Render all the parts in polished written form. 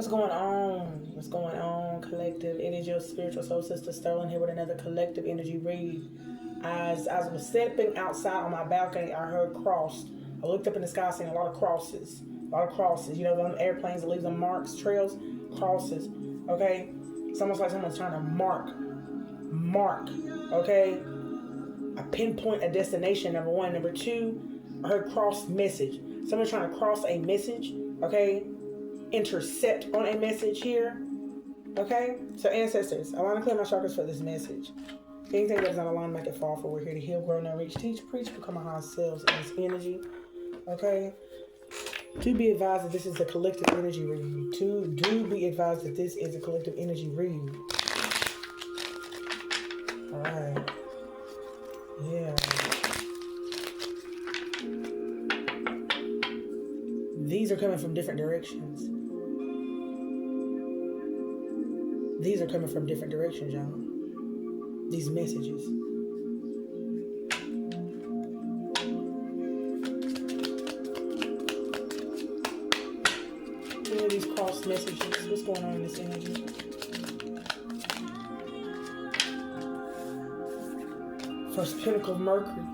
What's going on? What's going on, collective? It is your spiritual soul sister Sterling here with another collective energy read. As I was stepping outside on my balcony, I heard cross. I looked up in the sky, seeing a lot of crosses. A lot of crosses. You know, them airplanes that leave them marks, trails, crosses. Okay? It's almost like someone's trying to mark. Okay? I pinpoint a destination, number one. Number two, I heard cross message. Someone's trying to cross a message. Okay? Intercept on a message here. Okay? So ancestors, I want to clear my chakras for this message. Anything that is not aligned, make it fall, for we're here to heal, grow, now reach, teach, preach, become our high selves in this energy. Okay? Do be advised that this is a collective energy read. Do be advised that this is a collective energy read. Alright. Yeah. These are coming from different directions. These are coming from different directions, y'all. These messages. What are these cross messages? What's going on in this energy? First Pinnacle of Mercury.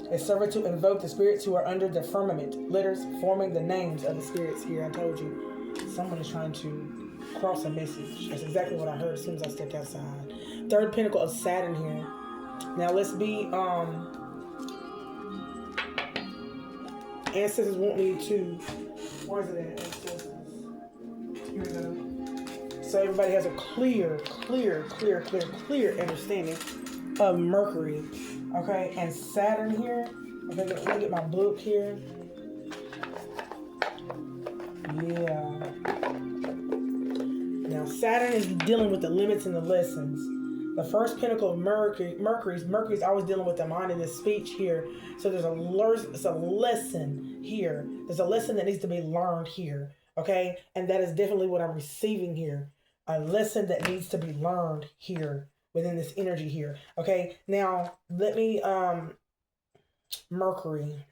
It's servant to invoke the spirits who are under the firmament. Letters forming the names of the spirits here. I told you. Someone is trying to cross a message. That's exactly what I heard as soon as I stepped outside. Third Pinnacle of Saturn here. Now let's be ancestors want me to, where is it at? Ancestors. Here we go. So everybody has a clear understanding of Mercury. Okay, and Saturn here. Okay, let me get my book here. Yeah. Now Saturn is dealing with the limits and the lessons. The first pinnacle of Mercury's always dealing with the mind and the speech here. So there's a lesson here. There's a lesson that needs to be learned here. Okay, and that is definitely what I'm receiving here. A lesson that needs to be learned here within this energy here. Okay, now let me Mercury.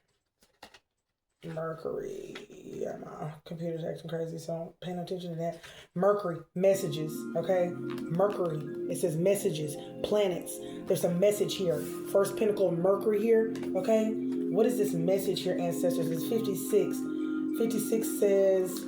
Yeah, my computer's acting crazy, so I'm paying attention to that. Mercury, messages, okay? Mercury, it says messages, planets. There's a message here. First pinnacle of Mercury here, okay? What is this message here, ancestors? It's 56. 56 says,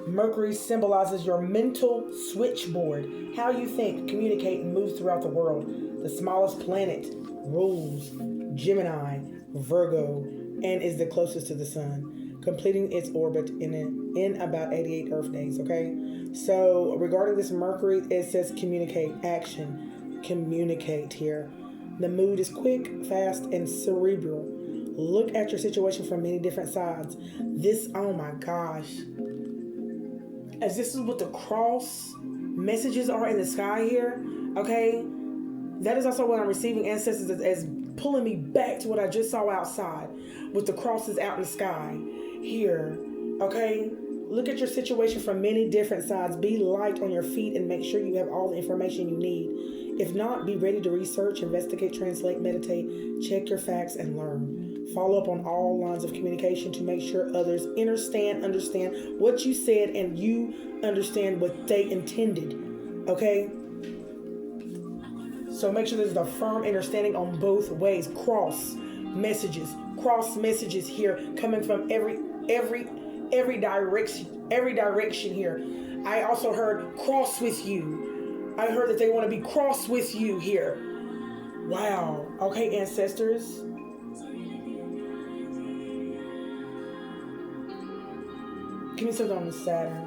Mercury symbolizes your mental switchboard. How you think, communicate, and move throughout the world. The smallest planet rules Gemini, Virgo, and is the closest to the sun, completing its orbit in about 88 Earth days, okay? So regarding this Mercury, it says communicate, action, communicate here. The mood is quick, fast, and cerebral. Look at your situation from many different sides. This, oh my gosh. As this is what the cross messages are in the sky here, okay? That is also what I'm receiving, ancestors, as pulling me back to what I just saw outside with the crosses out in the sky here, okay? Look at your situation from many different sides. Be light on your feet and make sure you have all the information you need. If not, be ready to research, investigate, translate, meditate, check your facts, and learn. Follow up on all lines of communication to make sure others understand what you said and you understand what they intended, okay? So make sure there's a firm understanding on both ways. Cross messages here coming from every direction here. I also heard cross with you. I heard that they want to be cross with you here. Wow. Okay, ancestors. Give me something on the Saturn.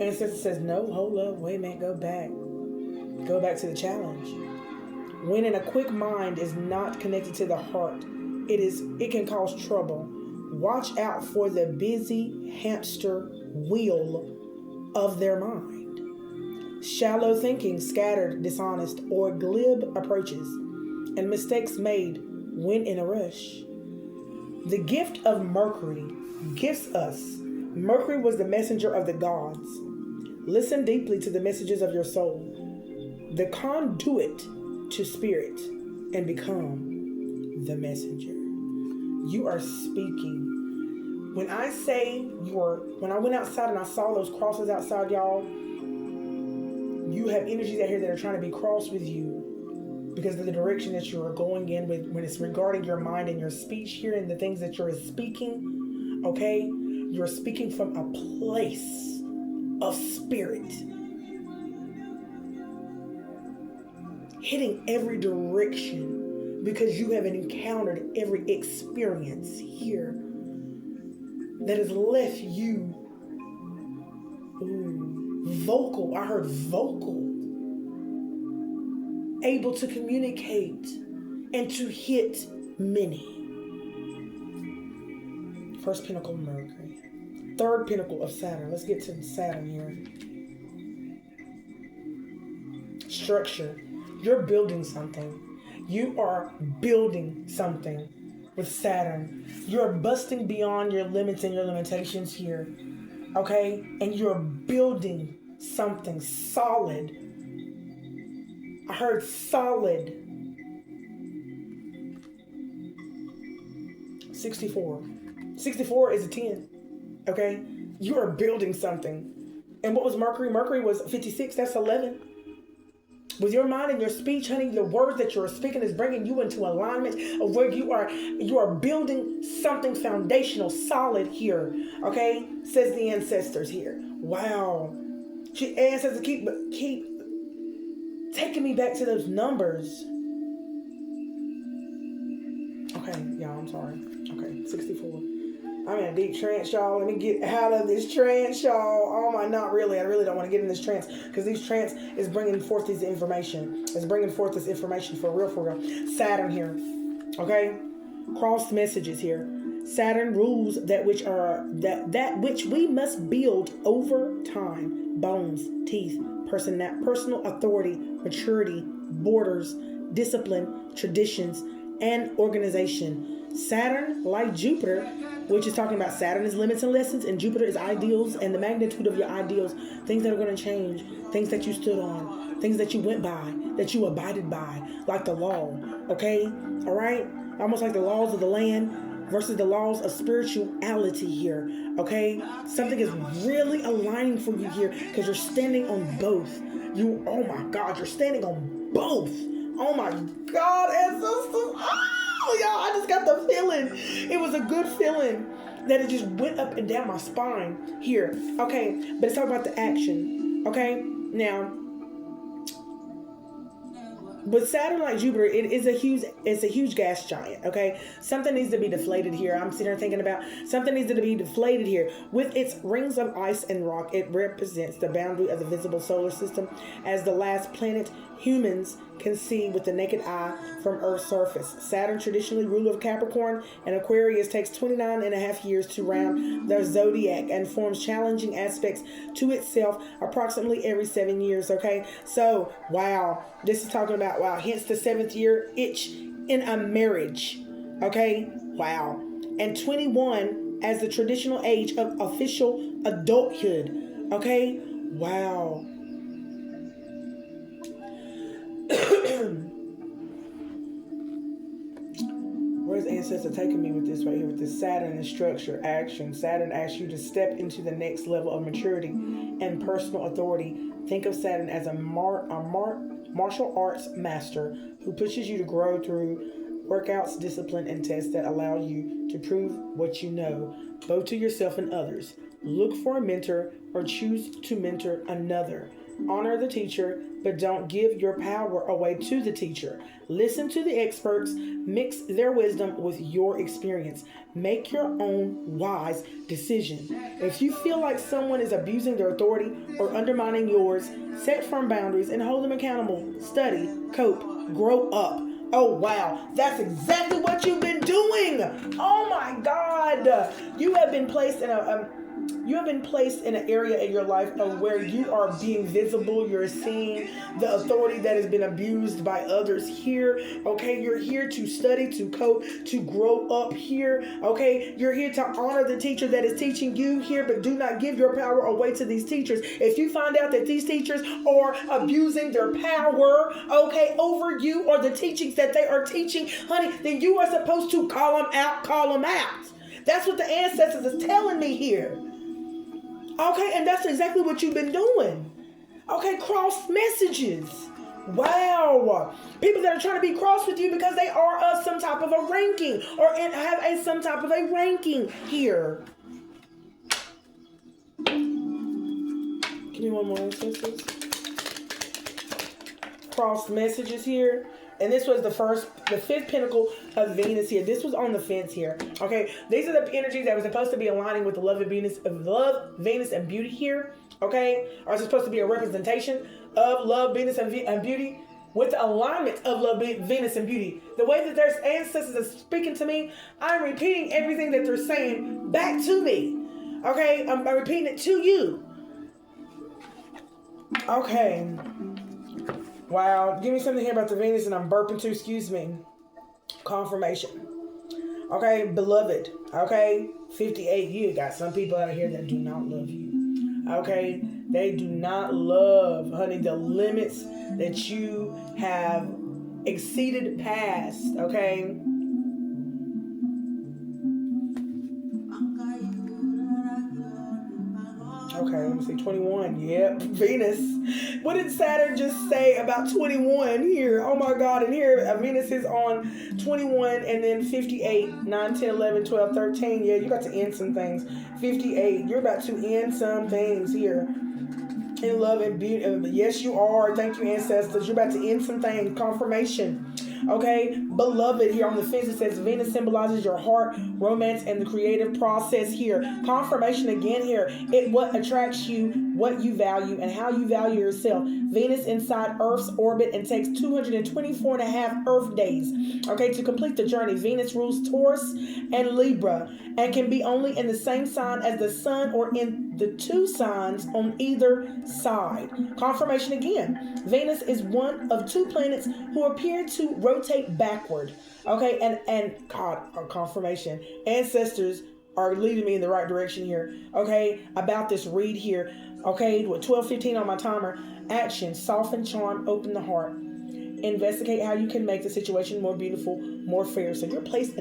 Ancestor says, no, hold up, wait a minute, go back. Go back to the challenge. When in a quick mind is not connected to the heart, it can cause trouble. Watch out for the busy hamster wheel of their mind. Shallow thinking, scattered, dishonest, or glib approaches, and mistakes made when in a rush. The gift of Mercury gifts us. Mercury was the messenger of the gods. Listen deeply to the messages of your soul, the conduit to spirit, and become the messenger. You are speaking When I say when I went outside and I saw those crosses outside, y'all, you have energies out here that are trying to be crossed with you because of the direction that you are going in with when it's regarding your mind and your speech here and the things that you're speaking, okay? You're speaking from a place of spirit. Hitting every direction because you have encountered every experience here that has left you vocal. I heard vocal. Able to communicate and to hit many. First pinnacle, Mercury. Third pinnacle of Saturn. Let's get to Saturn here. Structure. You're building something. You are building something with Saturn. You're busting beyond your limits and your limitations here. Okay? And you're building something solid. I heard solid. 64. 64 is a 10. Okay? You are building something. And what was Mercury? Mercury was 56. That's 11. With your mind and your speech, honey, the words that you're speaking is bringing you into alignment of where you are building something foundational, solid here. Okay? Says the ancestors here. Wow. Ancestors keep taking me back to those numbers. Okay, y'all, I'm sorry. Okay, 64. I'm in a deep trance, y'all. Let me get out of this trance, y'all. Oh my, not really. I really don't want to get in this trance because this trance is bringing forth this information. It's bringing forth this information for real, for real. Saturn here, okay? Cross messages here. Saturn rules that which we must build over time. Bones, teeth, personal authority, maturity, borders, discipline, traditions, and organization. Saturn, like Jupiter, which is talking about Saturn is limits and lessons, and Jupiter is ideals and the magnitude of your ideals, things that are going to change, things that you stood on, things that you went by, that you abided by, like the law, okay? All right? Almost like the laws of the land versus the laws of spirituality here, okay? Something is really aligning for you here because you're standing on both. Oh my God, you're standing on both. Oh my God, ancestors. Oh, y'all, I just got the feeling. It was a good feeling that it just went up and down my spine here. Okay, but it's talking about the action. Okay, now, with Saturn like Jupiter, it's a huge gas giant. Okay, something needs to be deflated here. I'm sitting here thinking about something needs to be deflated here. With its rings of ice and rock, it represents the boundary of the visible solar system as the last planet humans can see with the naked eye from Earth's surface. Saturn, traditionally ruler of Capricorn and Aquarius, takes 29 and a half years to round the zodiac and forms challenging aspects to itself approximately every 7 years. Okay, so wow, this is talking about hence the 7th year itch in a marriage. Okay, wow, and 21 as the traditional age of official adulthood. Okay, wow. Where's ancestor taking me with this right here with this Saturn and structure, action? Saturn asks you to step into the next level of maturity and personal authority. Think of Saturn as a martial arts master who pushes you to grow through workouts, discipline, and tests that allow you to prove what you know, both to yourself and others. Look for a mentor or choose to mentor another. Honor the teacher, but don't give your power away to the teacher. Listen to the experts. Mix their wisdom with your experience. Make your own wise decision. If you feel like someone is abusing their authority or undermining yours, set firm boundaries and hold them accountable. Study, cope, grow up. Oh, wow. That's exactly what you've been doing. Oh, my God. You have been placed in an area in your life where you are being visible. You're seeing the authority that has been abused by others here. Okay, you're here to study, to cope, to grow up here. Okay, you're here to honor the teacher that is teaching you here, but do not give your power away to these teachers. If you find out that these teachers are abusing their power, okay, over you or the teachings that they are teaching, honey, then you are supposed to call them out. That's what the ancestors is telling me here. Okay, and that's exactly what you've been doing. Okay, cross messages. Wow. People that are trying to be cross with you because they are some type of a ranking or have some type of a ranking here. Give me one more, ancestors. Cross messages here. And this was the fifth pinnacle of Venus here. This was on the fence here. Okay, these are the energies that were supposed to be aligning with the love, Venus, and beauty here. Okay, are supposed to be a representation of love, Venus, and beauty with the alignment of love, Venus, and beauty. The way that their ancestors are speaking to me, I'm repeating everything that they're saying back to me. Okay, I'm repeating it to you. Okay. Wow, give me something here about the Venus, and I'm burping too, excuse me. Confirmation. Okay, beloved. Okay, 58. You got some people out here that do not love you. Okay, they do not love, honey, the limits that you have exceeded past. Okay. Okay, let me see, 21. Yep, Venus. What did Saturn just say about 21 here? Oh my God, and here Venus is on 21 and then 58, 9, 10, 11, 12, 13. Yeah, you got to end some things. 58, you're about to end some things here. In love and beauty. Yes, you are. Thank you, ancestors. You're about to end some things. Confirmation. Okay, beloved, here on the fence it says Venus symbolizes your heart, romance, and the creative process here. Confirmation again here. What attracts you, what you value, and how you value yourself. Venus inside Earth's orbit and takes 224 and a half Earth days, okay, to complete the journey. Venus rules Taurus and Libra and can be only in the same sign as the sun or in the two signs on either side. Confirmation again. Venus is one of two planets who appear to rotate backward. Okay, and God, confirmation. Ancestors are leading me in the right direction here. Okay, about this read here. Okay, with 12:15 on my timer. Action, soften, charm, open the heart. Investigate how you can make the situation more beautiful, more fair. So you're placed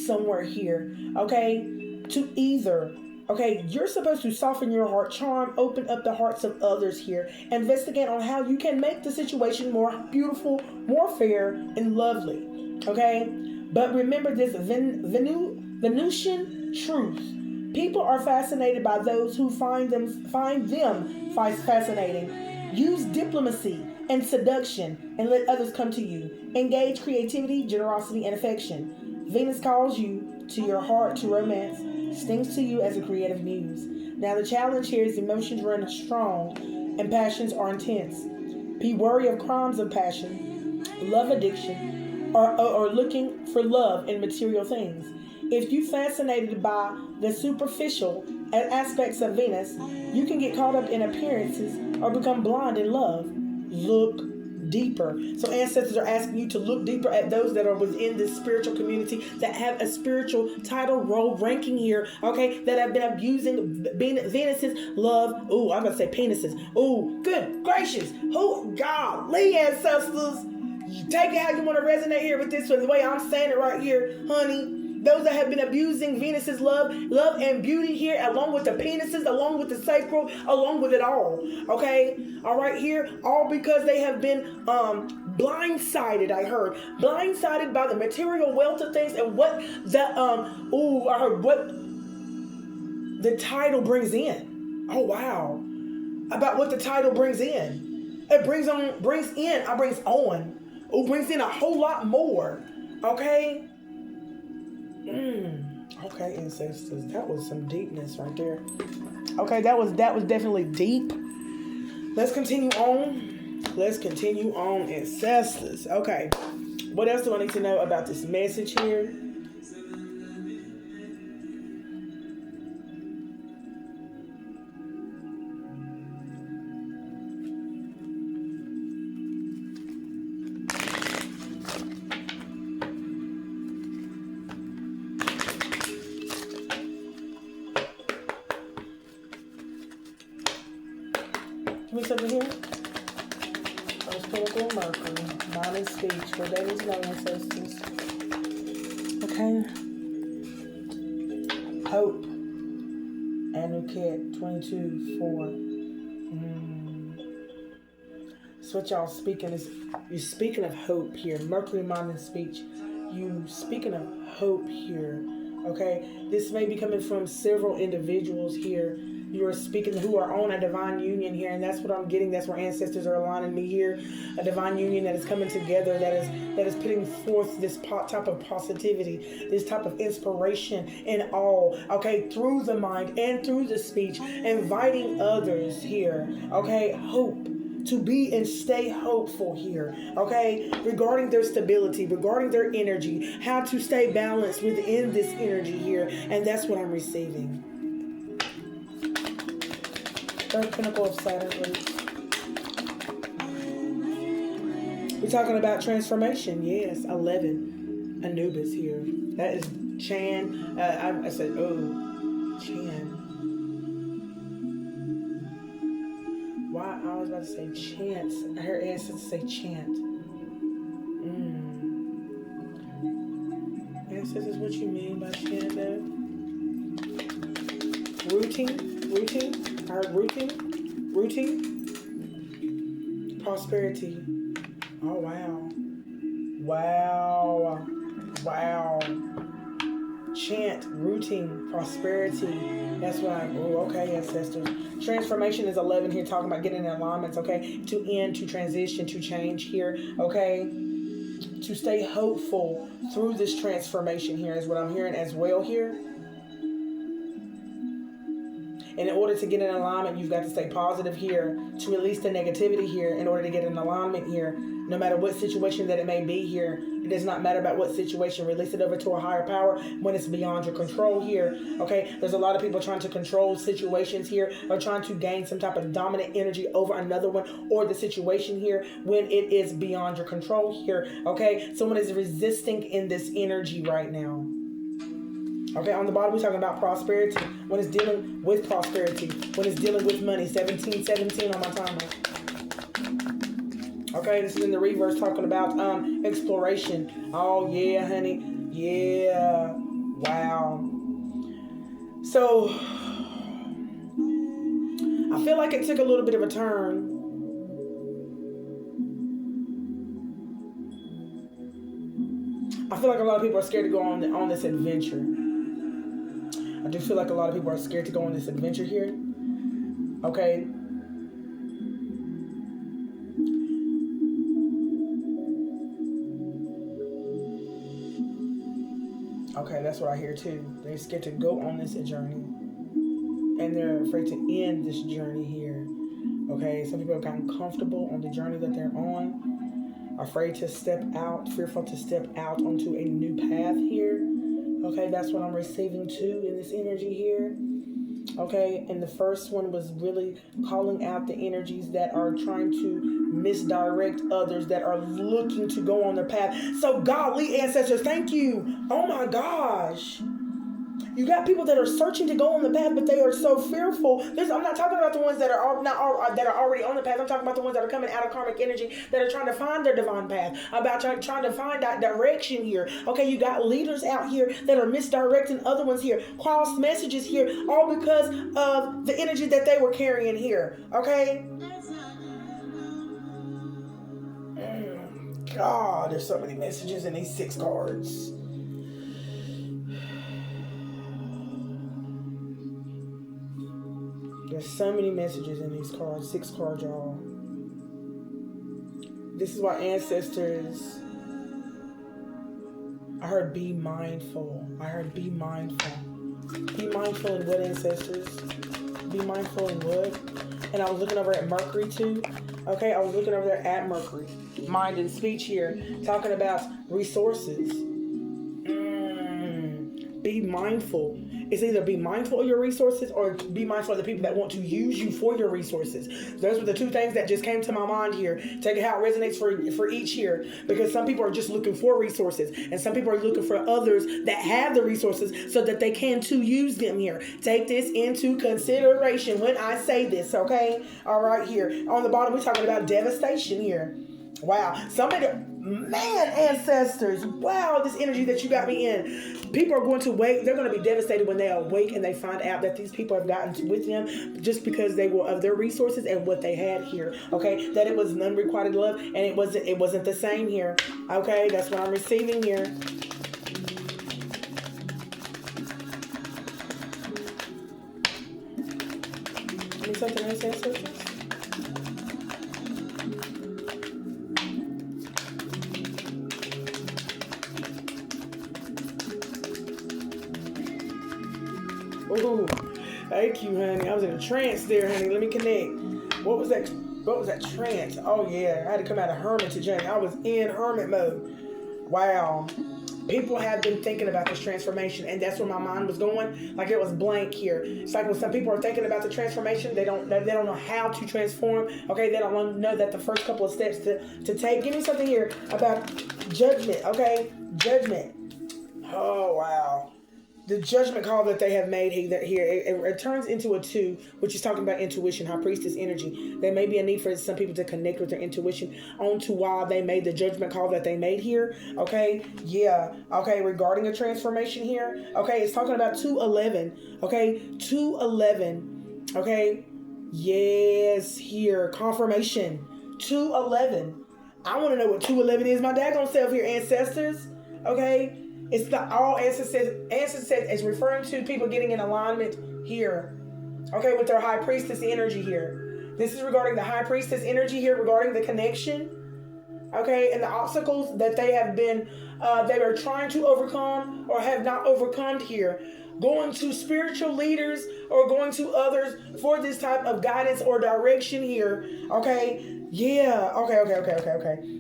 somewhere here. Okay, to either. Okay, you're supposed to soften your heart, charm, open up the hearts of others here. Investigate on how you can make the situation more beautiful, more fair, and lovely. Okay, but remember this Venusian truth. People are fascinated by those who find them fascinating. Use diplomacy and seduction and let others come to you. Engage creativity, generosity, and affection. Venus calls you to your heart to romance. Stings to you as a creative muse. Now the challenge here is emotions run strong and passions are intense. Be wary of crimes of passion, love addiction, or looking for love in material things. If you're fascinated by the superficial aspects of Venus, you can get caught up in appearances or become blind in love. Look deeper. So ancestors are asking you to look deeper at those that are within this spiritual community that have a spiritual title, role, ranking here, okay, that have been abusing Venus's love. Ooh, I'm going to say penises. Ooh, good gracious. Oh, golly, ancestors. Take it how you want to resonate here with this, the way I'm saying it right here, honey. Those that have been abusing Venus's love and beauty here, along with the penises, along with the sacral, along with it all. Okay? All right here, all because they have been blindsided, I heard. Blindsided by the material wealth of things and what I heard what the title brings in. Oh wow. About what the title brings in. It brings in a whole lot more. Okay? Okay, ancestors, that was some deepness right there. Okay, that was definitely deep. Let's continue on, ancestors. Okay, what else do I need to know about this message here? Give me something here. First pinnacle, Mercury. Mind and speech. What they need to know, ancestors. Okay. Hope. Anuket 22:4. So what y'all speaking is, you're speaking of hope here. Mercury, mind, and speech. You speaking of hope here. Okay, this may be coming from several individuals here. You are speaking who are on a divine union here, and that's what I'm getting. That's where ancestors are aligning me here. A divine union that is coming together, that is putting forth this type of positivity, this type of inspiration and all. Okay, through the mind and through the speech, inviting others here. Okay, hope. To be and stay hopeful here, okay? Regarding their stability, regarding their energy, how to stay balanced within this energy here, and that's what I'm receiving. Third Pinnacle of Saturn, please. We're talking about transformation, yes. 11, Anubis here. That is Chan. I said, oh, Chan. Why? I was about to say chant. I heard ancestors say chant. Ancestors, what you mean by chant though? Rooting. I heard rooting. Prosperity. Oh wow. Chant, rooting, prosperity. That's what okay, ancestors. Transformation is 11 here, talking about getting in alignments, okay? To end, to transition, to change here, okay? To stay hopeful through this transformation here is what I'm hearing as well here. And in order to get in alignment, you've got to stay positive here, to release the negativity here in order to get in alignment here. No matter what situation that it may be here, it does not matter about what situation. Release it over to a higher power when it's beyond your control here. Okay, there's a lot of people trying to control situations here, or trying to gain some type of dominant energy over another one or the situation here when it is beyond your control here. Okay, someone is resisting in this energy right now. Okay, on the bottom we're talking about prosperity. When it's dealing with prosperity, when it's dealing with money. 1717 on my timer. Okay, this is in the reverse, talking about exploration. Oh yeah, honey. Yeah. Wow. So I feel like it took a little bit of a turn. I feel like a lot of people are scared to go on this adventure. I do feel like a lot of people are scared to go on this adventure here. Okay. Okay, that's what I hear too. They're scared to go on this journey. And they're afraid to end this journey here. Okay, some people have gotten comfortable on the journey that they're on. Afraid to step out, fearful to step out onto a new path here. Okay, that's what I'm receiving too in this energy here. Okay, and the first one was really calling out the energies that are trying to misdirect others, that are looking to go on their path. So godly ancestors, thank you. Oh my gosh. You got people that are searching to go on the path, but they are so fearful. I'm not talking about the ones that are that are already on the path. I'm talking about the ones that are coming out of karmic energy, that are trying to find their divine path, about trying to find that direction here. Okay, you got leaders out here that are misdirecting other ones here, cross messages here, all because of the energy that they were carrying here. Okay. God, there's so many messages in these 6 cards. There's so many messages in these cards. 6 cards, y'all. This is why ancestors... I heard be mindful. Be mindful in what, ancestors? Be mindful in what? And I was looking over at Mercury too. Okay, I was looking over there at Mercury. Mind and speech here. Talking about resources. Be mindful. It's either be mindful of your resources or be mindful of the people that want to use you for your resources. Those were the 2 things that just came to my mind here. Take it how it resonates for each here. Because some people are just looking for resources. And some people are looking for others that have the resources so that they can too use them here. Take this into consideration when I say this, okay? All right, here. On the bottom, we're talking about devastation here. Wow. Somebody... Man, ancestors, wow, this energy that you got me in. People are going to wake, they're going to be devastated when they awake and they find out that these people have gotten with them just because they were of their resources and what they had here. Okay, that it was unrequited love and it wasn't the same here. Okay, that's what I'm receiving here. Give me something else, ancestors. Ooh, thank you, honey. I was in a trance there, honey. Let me connect. What was that? What was that trance? Oh yeah, I had to come out of hermitage, honey. I was in hermit mode. Wow. People have been thinking about this transformation, and that's where my mind was going. Like it was blank here. It's like when some people are thinking about the transformation, they don't know how to transform. Okay, they don't know that the first couple of steps to take. Give me something here about judgment. Okay, judgment. Oh wow. The judgment call that they have made here, it turns into a 2, which is talking about intuition, high priestess energy. There may be a need for some people to connect with their intuition on to why they made the judgment call that they made here. Okay, yeah. Okay, regarding a transformation here. Okay, it's talking about 211. Okay, 211. Okay, yes, here, confirmation. 211. I want to know what 211 is. My daggone self here, ancestors. Okay. It's the all ancestors is referring to people getting in alignment here. Okay, with their high priestess energy here. This is regarding the high priestess energy here, regarding the connection. Okay, and the obstacles that they have been, they are trying to overcome or have not overcome here. Going to spiritual leaders or going to others for this type of guidance or direction here. Okay, yeah, okay.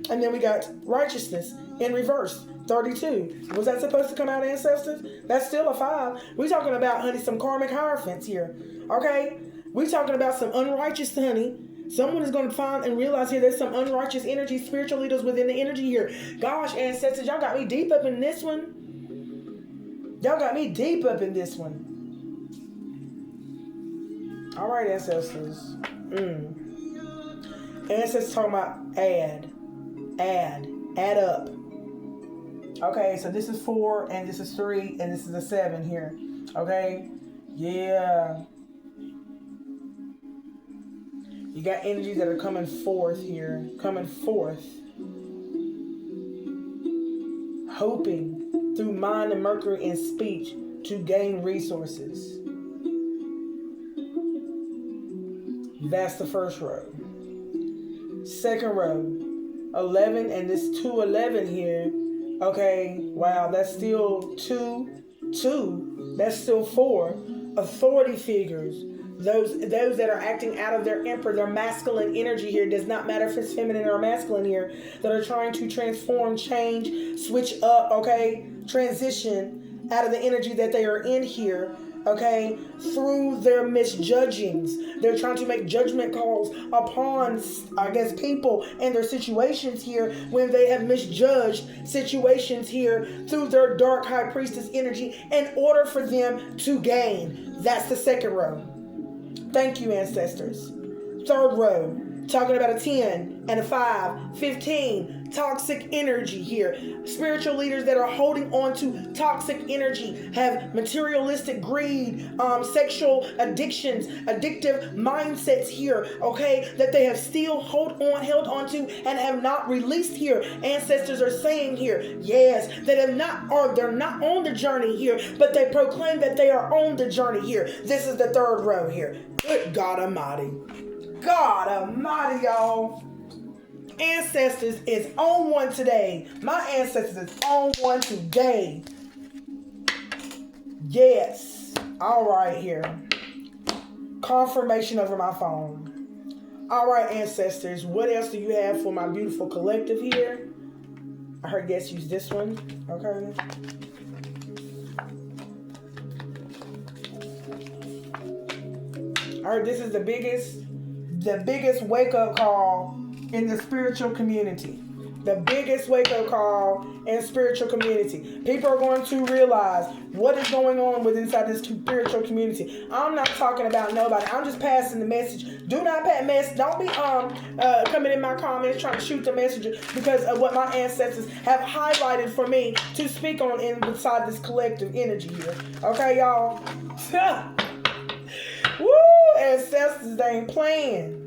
And then we got righteousness in reverse. 32. Was that supposed to come out, ancestors? That's still a 5. We're talking about, honey, some karmic hierophants here. Okay? We're talking about some unrighteous, honey. Someone is going to find and realize here there's some unrighteous energy, spiritual leaders within the energy here. Gosh, ancestors, y'all got me deep up in this one. Y'all got me deep up in this one. All right, ancestors. Ancestors talking about add up. Okay, so this is 4, and this is 3, and this is a 7 here. Okay, yeah. You got energies that are coming forth here, hoping through mind and Mercury and speech to gain resources. That's the first row. Second row, 11, and this 211 here. Okay, wow, that's still 2. That's still 4. Authority figures. Those that are acting out of their emperor, their masculine energy here, does not matter if it's feminine or masculine here, that are trying to transform, change, switch up, okay, transition out of the energy that they are in here, okay, through their misjudgings. They're trying to make judgment calls upon, I guess, people and their situations here when they have misjudged situations here through their dark high priestess energy in order for them to gain. That's the second row. Thank you, ancestors. Third row, talking about a 10 and a 5, 15. Toxic energy here. Spiritual leaders that are holding on to toxic energy have materialistic greed, sexual addictions, addictive mindsets here, okay, that they have still held on to and have not released here. Ancestors are saying here, yes, that they're not on the journey here, but they proclaim that they are on the journey here. This is the third row here. Good God Almighty. God Almighty, y'all. Ancestors is on one today. My ancestors is on one today. Yes. All right, here. Confirmation over my phone. All right, ancestors. What else do you have for my beautiful collective here? I heard guests use this one. Okay. I heard this is the biggest wake-up call in the spiritual community. The biggest wake-up call in spiritual community. People are going to realize what is going on with inside this spiritual community. I'm not talking about nobody. I'm just passing the message. Do not pass mess. Don't be coming in my comments trying to shoot the messenger because of what my ancestors have highlighted for me to speak on inside this collective energy here. Okay, y'all? Woo! Ancestors, they ain't playing.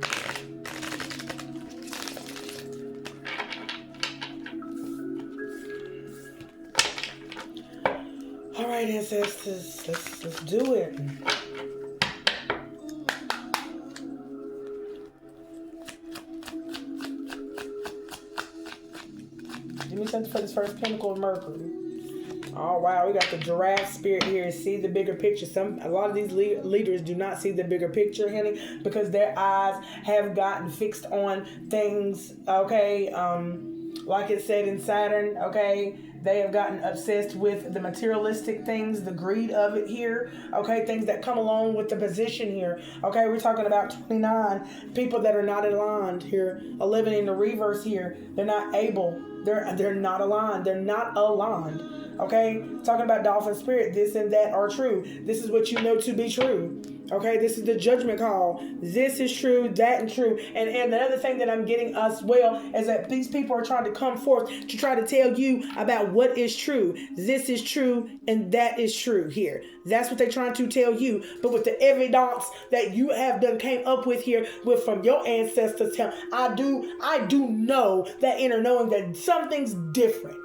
All right, ancestors, let's do it. Give me something for this first pinnacle of Mercury. Oh wow, we got the giraffe spirit here. See the bigger picture. A lot of these leaders do not see the bigger picture, honey, because their eyes have gotten fixed on things. Okay, like it said in Saturn. Okay, they have gotten obsessed with the materialistic things, the greed of it here. Okay, things that come along with the position here. Okay, we're talking about 29 people that are not aligned here, 11 in the reverse here. They're not able. They're not aligned. They're not aligned. Okay, talking about dolphin spirit, this and that are true. This is what you know to be true. Okay, this is the judgment call. This is true, that and true. And the other thing that I'm getting as well is that these people are trying to come forth to try to tell you about what is true. This is true and that is true here. That's what they're trying to tell you. But with the evidence that you have done came up with here with from your ancestors, I do know that inner knowing that something's different.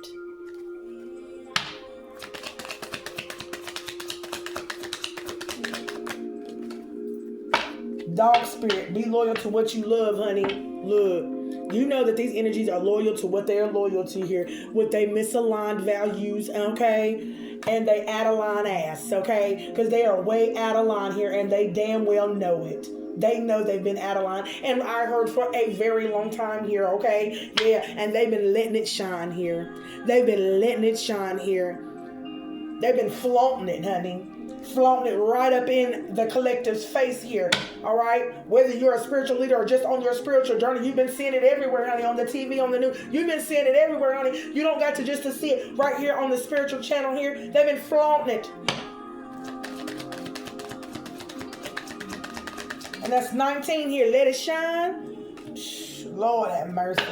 Dog spirit, be loyal to what you love, honey. Look, you know that these energies are loyal to what they are loyal to here, with their misaligned values, okay? And they out of line ass, okay? Because they are way out of line here, and they damn well know it. They know they've been out of line. And I heard for a very long time here, okay? Yeah, and they've been letting it shine here. They've been letting it shine here. They've been flaunting it, honey. Flaunting it right up in the collective's face here. All right? Whether you're a spiritual leader or just on your spiritual journey, you've been seeing it everywhere, honey. On the TV, on the news. You've been seeing it everywhere, honey. You don't got to just to see it right here on the spiritual channel here. They've been flaunting it. And that's 19 here. Let it shine. Lord have mercy.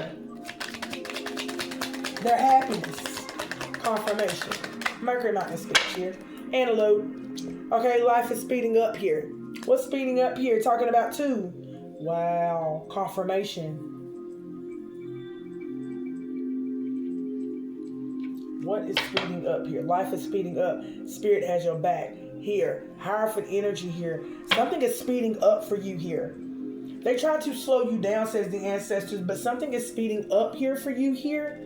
Their happiness. Confirmation. Mercury not in speech here. Antelope. Okay, life is speeding up here. What's speeding up here? Talking about 2. Wow. Confirmation. What is speeding up here? Life is speeding up. Spirit has your back. Here. Hierophant energy here. Something is speeding up for you here. They try to slow you down, says the ancestors, but something is speeding up here for you here.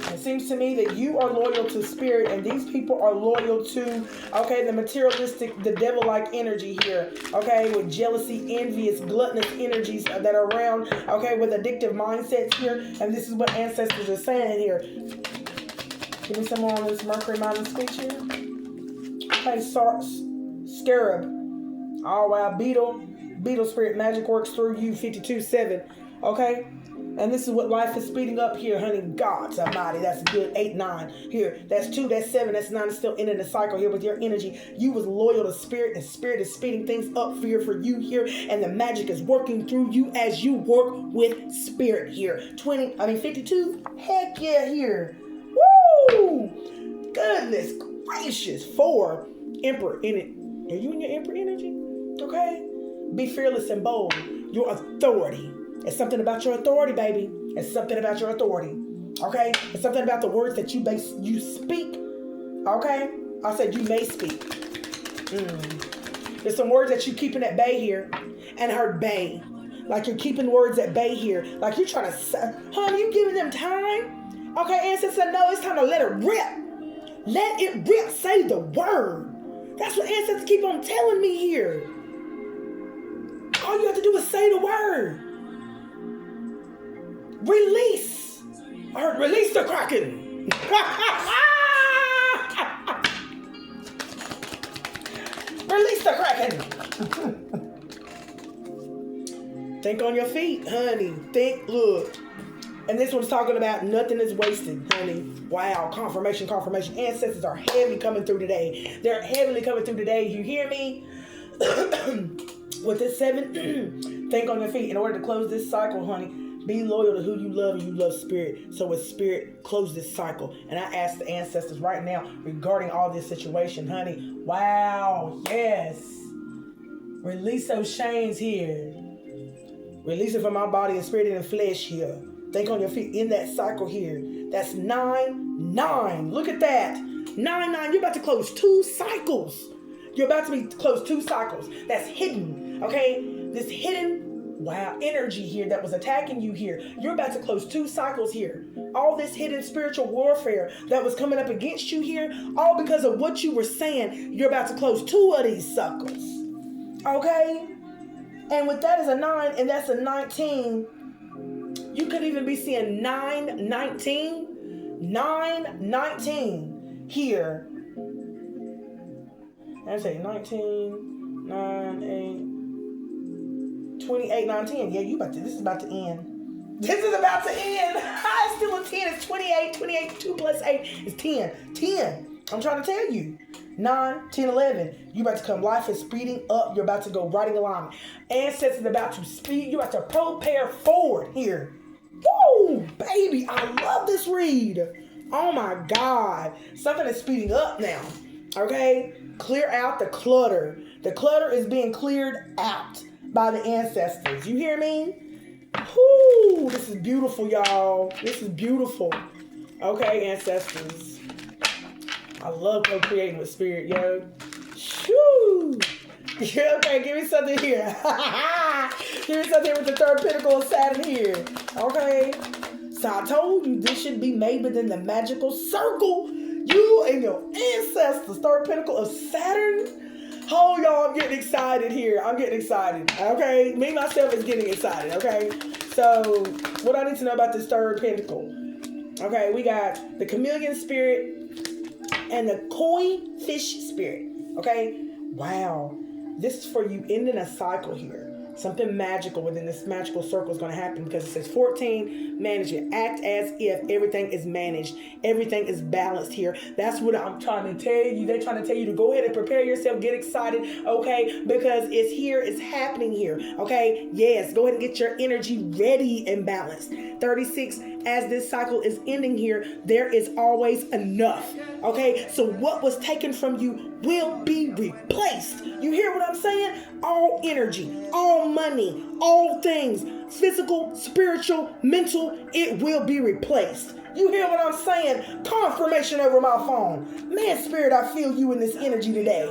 It seems to me that you are loyal to spirit and these people are loyal to, okay, the materialistic, the devil-like energy here, okay, with jealousy, envious, gluttonous energies that are around, okay, with addictive mindsets here. And this is what ancestors are saying here. Give me some more on this Mercury mind and speech here. Okay, scarab. Oh, wow, beetle spirit, magic works through you, 52-7, okay? And this is what life is speeding up here, honey. God almighty, that's good. 8, 9 here. That's 2, that's 7, that's 9. It's still ending the cycle here with your energy. You was loyal to spirit, and spirit is speeding things up for you here. And the magic is working through you as you work with spirit here. 52. Heck yeah, here. Woo! Goodness gracious. 4, Emperor in it. Are you in your Emperor energy? Okay. Be fearless and bold. Your authority. It's something about your authority, baby. It's something about your authority. Okay? It's something about the words that you speak. Okay? I said you may speak. There's some words that you're keeping at bay here. And I heard bay. Like you're keeping words at bay here. Like you're trying to... Honey, you giving them time? Okay, ancestor, no, it's time to let it rip. Let it rip. Say the word. That's what ancestors keep on telling me here. All you have to do is say the word. Release. I heard release the Kraken. Release the Kraken. Think on your feet, honey. Think, look. And this one's talking about nothing is wasted, honey. Wow, confirmation, confirmation. Ancestors are heavy coming through today. They're heavily coming through today. You hear me? With this 7, think on your feet. In order to close this cycle, honey, be loyal to who you love, and you love spirit. So with spirit, close this cycle. And I ask the ancestors right now regarding all this situation, honey. Wow, yes. Release those chains here. Release it from my body and spirit and flesh here. Think on your feet in that cycle here. That's 9, 9. Look at that. 9, 9. You're about to close 2 cycles. You're about to be close 2 cycles. That's hidden. Okay? This hidden, wow, energy here that was attacking you here. You're about to close 2 cycles here. All this hidden spiritual warfare that was coming up against you here, all because of what you were saying, you're about to close 2 of these cycles. Okay? And with that is a 9, and that's a 19. You could even be seeing 9, 19. 9, 19 here. I say 19, 9, 8, 28, 9, 10. Yeah, this is about to end. This is about to end. It's still a 10. It's 28. 28, 2 plus 8 is 10. 10. I'm trying to tell you. 9, 10, 11. You about to come. Life is speeding up. You're about to go right in alignment. Ancestors about to speed. You're about to prepare forward here. Woo, baby. I love this read. Oh my God. Something is speeding up now. Okay? Clear out the clutter. The clutter is being cleared out by the ancestors. You hear me? Whoo, this is beautiful, y'all. This is beautiful. Okay, ancestors. I love co-creating with spirit, yo. Shoo. Yeah, okay, give me something here. Give me something with the 3rd pentacle of Saturn here. Okay? So I told you this should be made within the magical circle. You and your ancestors, 3rd pentacle of Saturn. Oh, y'all, I'm getting excited here. I'm getting excited. Okay? Me, myself, is getting excited. Okay? So, what I need to know about this 3rd pentacle. Okay, we got the chameleon spirit and the koi fish spirit. Okay? Wow. This is for you ending a cycle here. Something magical within this magical circle is going to happen because it says 14, manage it. Act as if everything is managed. Everything is balanced here. That's what I'm trying to tell you. They're trying to tell you to go ahead and prepare yourself. Get excited, okay? Because it's here. It's happening here, okay? Yes, go ahead and get your energy ready and balanced. 36, as this cycle is ending here, there is always enough, okay? So what was taken from you will be replaced. You hear what I'm saying? All energy, all money, all things, physical, spiritual, mental, it will be replaced. You hear what I'm saying? Confirmation over my phone. Man, spirit, I feel you in this energy today.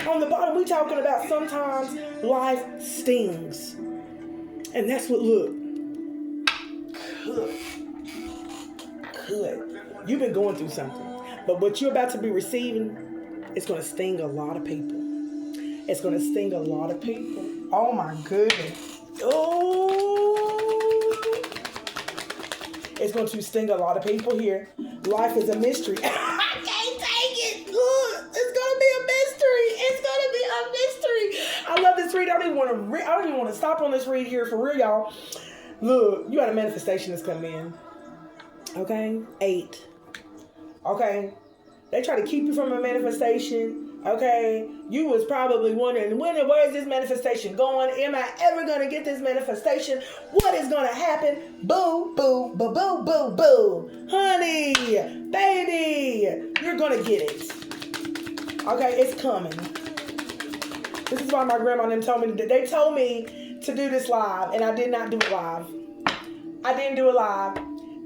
On the bottom, we talking about sometimes life stings. And that's what, look. Good. You've been going through something. But what you're about to be receiving, it's going to sting a lot of people. It's going to sting a lot of people. Oh my goodness. Oh. It's going to sting a lot of people here. Life is a mystery. I can't take it. Look, it's going to be a mystery. It's going to be a mystery. I love this read. I don't even want to stop on this read here for real, y'all. Look, you got a manifestation that's coming in. Okay? 8. Okay? They try to keep you from a manifestation. Okay, you was probably wondering, where is this manifestation going? Am I ever going to get this manifestation? What is going to happen? Boo, boo, boo, boo, boo, boo. Honey, baby, you're going to get it. Okay, it's coming. This is why my grandma and them told me, they told me to do this live, and I did not do it live. I didn't do it live.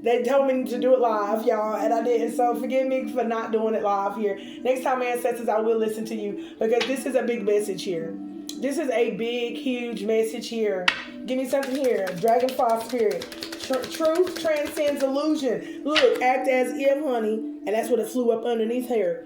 They told me to do it live, y'all, and I didn't. So forgive me for not doing it live here. Next time, ancestors, I will listen to you because this is a big message here. This is a big, huge message here. Give me something here. Dragonfly spirit. Truth transcends illusion. Look, act as if, honey, and that's what it flew up underneath here.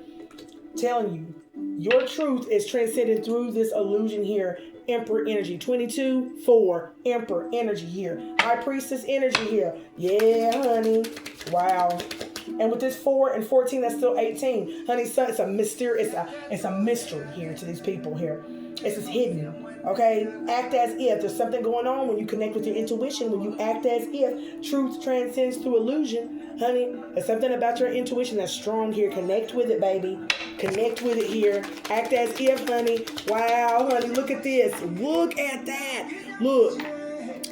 Telling you, your truth is transcended through this illusion here. Emperor energy. 22, 4. Emperor energy here. High priestess energy here. Yeah, honey. Wow. And with this 4 and 14, that's still 18. Honey, son, it's a mystery. It's a mystery here to these people here. It's just hidden. Okay, act as if there's something going on when you connect with your intuition. When you act as if truth transcends through illusion, honey. There's something about your intuition that's strong here. Connect with it, baby. Connect with it here. Act as if, honey. Wow, honey, look at this. Look at that. Look,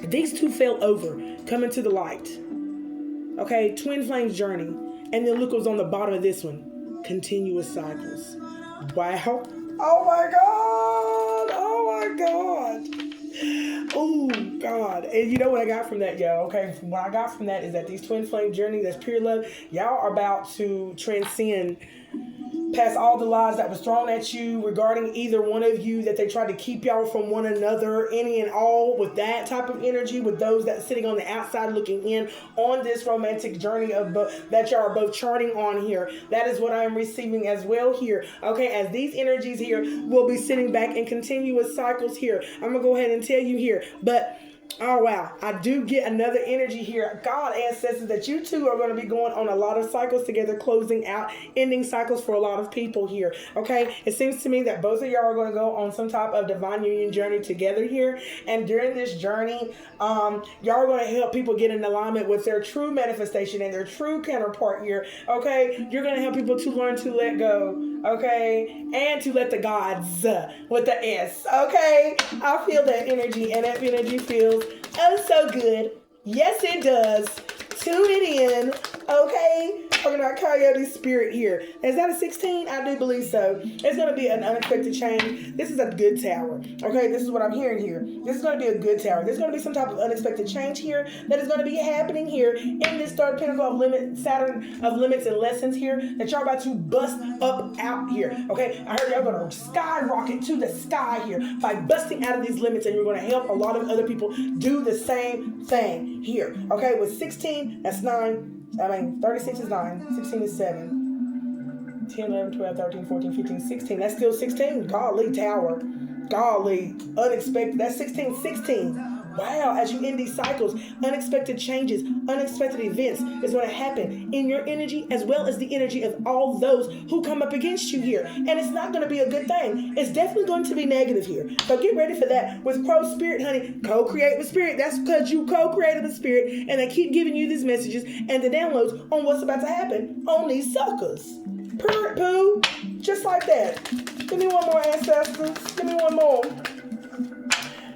these two fell over, coming to the light. Okay, twin flames journey, and then look what's on the bottom of this one. Continuous cycles. Wow. Oh my God. Oh my God. Oh God. And you know what I got from that, yo? Okay, what I got from that is that these twin flame journey, that's pure love, y'all are about to transcend past all the lies that was thrown at you regarding either one of you, that they tried to keep y'all from one another, any and all, with that type of energy, with those that sitting on the outside looking in on this romantic journey of that y'all are both charting on here. That is what I am receiving as well here. Okay, as these energies here will be sitting back in continuous cycles here. I'm gonna go ahead and tell you here, but oh wow, I do get another energy here. God, ancestors, that you two are going to be going on a lot of cycles together, closing out, ending cycles for a lot of people here. Okay, it seems to me that both of y'all are going to go on some type of divine union journey together here. And during this journey, y'all are going to help people get in alignment with their true manifestation and their true counterpart here. Okay, you're going to help people to learn to let go. Okay, and to let the gods with the S. Okay, I feel that energy, and that energy feels oh so good. Yes, it does. Tune it in. Okay, talking about Coyote spirit here. Is that a 16? I do believe so. It's going to be an unexpected change. This is a good tower. Okay, this is what I'm hearing here. This is going to be a good tower. There's going to be some type of unexpected change here that is going to be happening here in this third pinnacle of limit, Saturn of limits and lessons here, that y'all about to bust up out here. Okay, I heard y'all going to skyrocket to the sky here by busting out of these limits, and you're going to help a lot of other people do the same thing here. Okay, with 16, that's 9. 36 is 9, 16 is 7, 10, 11, 12, 13, 14, 15, 16. That's still 16. Golly, tower. Golly, unexpected. That's 16, 16. Wow, as you end these cycles, unexpected changes, unexpected events is going to happen in your energy as well as the energy of all those who come up against you here. And it's not going to be a good thing. It's definitely going to be negative here. So get ready for that. With Crow Spirit, honey, co-create with Spirit. That's because you co-created with Spirit, and they keep giving you these messages and the downloads on what's about to happen on these suckers. Purr, poo, just like that. Give me one more, ancestors. Give me one more.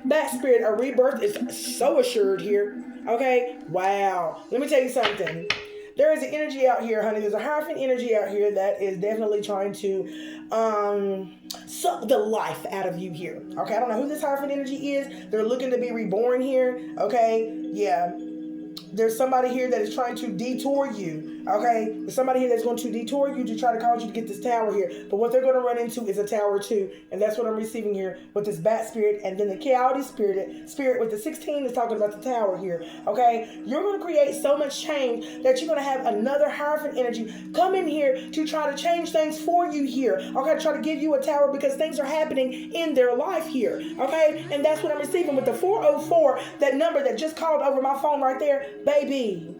That spirit, a rebirth is so assured here. Okay? Wow. Let me tell you something. There is an energy out here, honey. There's a Hierophant energy out here that is definitely trying to suck the life out of you here. Okay? I don't know who this Hierophant energy is. They're looking to be reborn here. Okay? Yeah. There's somebody here that is trying to detour you, okay? There's somebody here that's going to detour you to try to cause you to get this tower here. But what they're going to run into is a tower too, and that's what I'm receiving here with this bat spirit, and then the Coyote spirit with the 16 is talking about the tower here, okay? You're going to create so much change that you're going to have another Hierophant energy come in here to try to change things for you here, okay? Try to give you a tower because things are happening in their life here, okay? And that's what I'm receiving with the 404, that number that just called over my phone right there. Baby,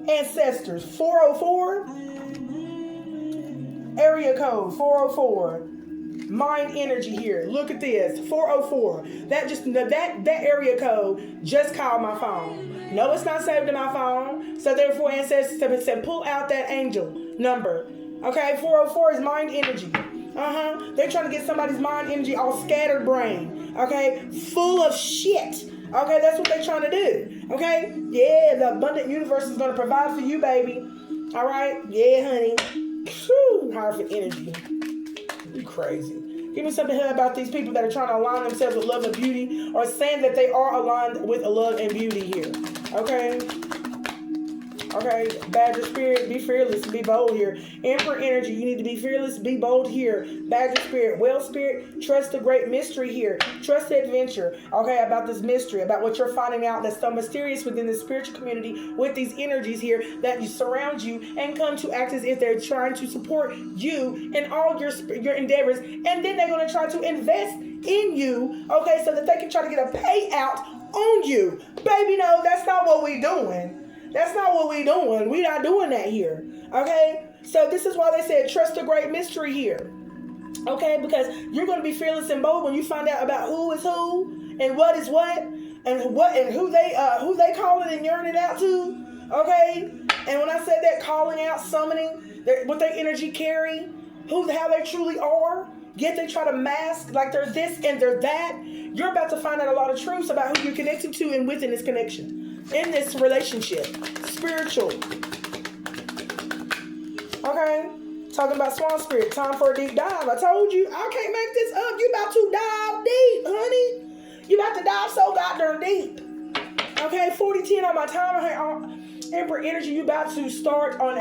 ancestors, 404, area code 404, mind energy here. Look at this, 404. That area code just called my phone. No, it's not saved in my phone. So therefore, ancestors said, pull out that angel number. Okay, 404 is mind energy. They're trying to get somebody's mind energy all scattered brain. Okay, full of shit. Okay, that's what they're trying to do. Okay? Yeah, the abundant universe is going to provide for you, baby. All right? Yeah, honey. Whew, Hierophant energy. You crazy. Give me something here about these people that are trying to align themselves with love and beauty, or saying that they are aligned with love and beauty here. Okay? Okay, Badger Spirit, be fearless, be bold here. Emperor energy, you need to be fearless, be bold here. Badger Spirit, Whale Spirit, trust the great mystery here. Trust the adventure, okay, about this mystery, about what you're finding out that's so mysterious within the spiritual community with these energies here that you surround you and come to act as if they're trying to support you in all your endeavors, and then they're going to try to invest in you, okay, so that they can try to get a payout on you. Baby, no, that's not what we're doing. That's not what we're doing. We're not doing that here. Okay? So this is why they said trust the great mystery here. Okay, because you're going to be fearless and bold when you find out about who is who and what is what and who they calling and yearning out to. Okay, and when I said that, calling out, summoning, what their energy carry, how they truly are. Yet they try to mask like they're this and they're that. You're about to find out a lot of truths about who you're connected to and within this connection, in this relationship, spiritual. Okay. Talking about swan spirit, time for a deep dive. I told you, I can't make this up. You about to dive deep, honey. You about to dive so goddamn deep. Okay, 4010 on my timer. Emperor energy, you about to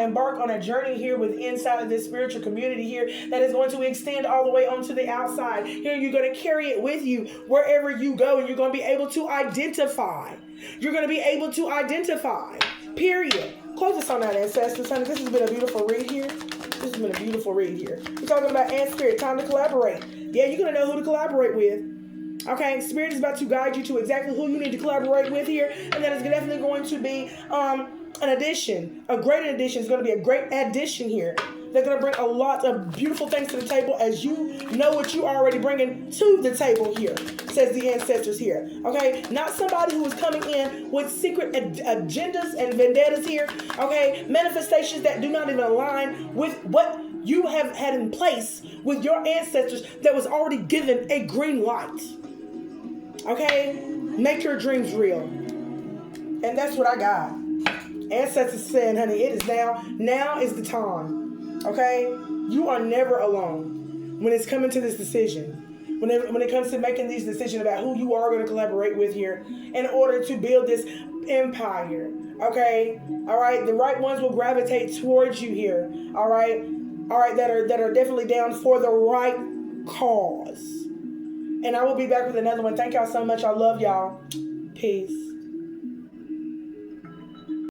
embark on a journey here with inside of this spiritual community here that is going to extend all the way onto the outside. Here you're going to carry it with you wherever you go, and you're going to be able to identify. You're going to be able to identify. Period. Close this on out, ancestors, honey. This has been a beautiful read here. This has been a beautiful read here. We're talking about ant spirit. Time to collaborate. Yeah, you're going to know who to collaborate with. Okay, Spirit is about to guide you to exactly who you need to collaborate with here, and that is definitely going to be an addition. A great addition is going to be a great addition here. They're going to bring a lot of beautiful things to the table, as you know what you are already bringing to the table here, says the ancestors here. Okay, not somebody who is coming in with secret agendas and vendettas here. Okay, manifestations that do not even align with what you have had in place with your ancestors that was already given a green light. Okay, make your dreams real. And that's what I got. Ancestors saying, honey, it is now. Now is the time. Okay, you are never alone when it's coming to this decision. When it comes to making these decisions about who you are going to collaborate with here in order to build this empire. Okay, all right. The right ones will gravitate towards you here. All right, that are definitely down for the right cause. And I will be back with another one. Thank y'all so much. I love y'all. Peace.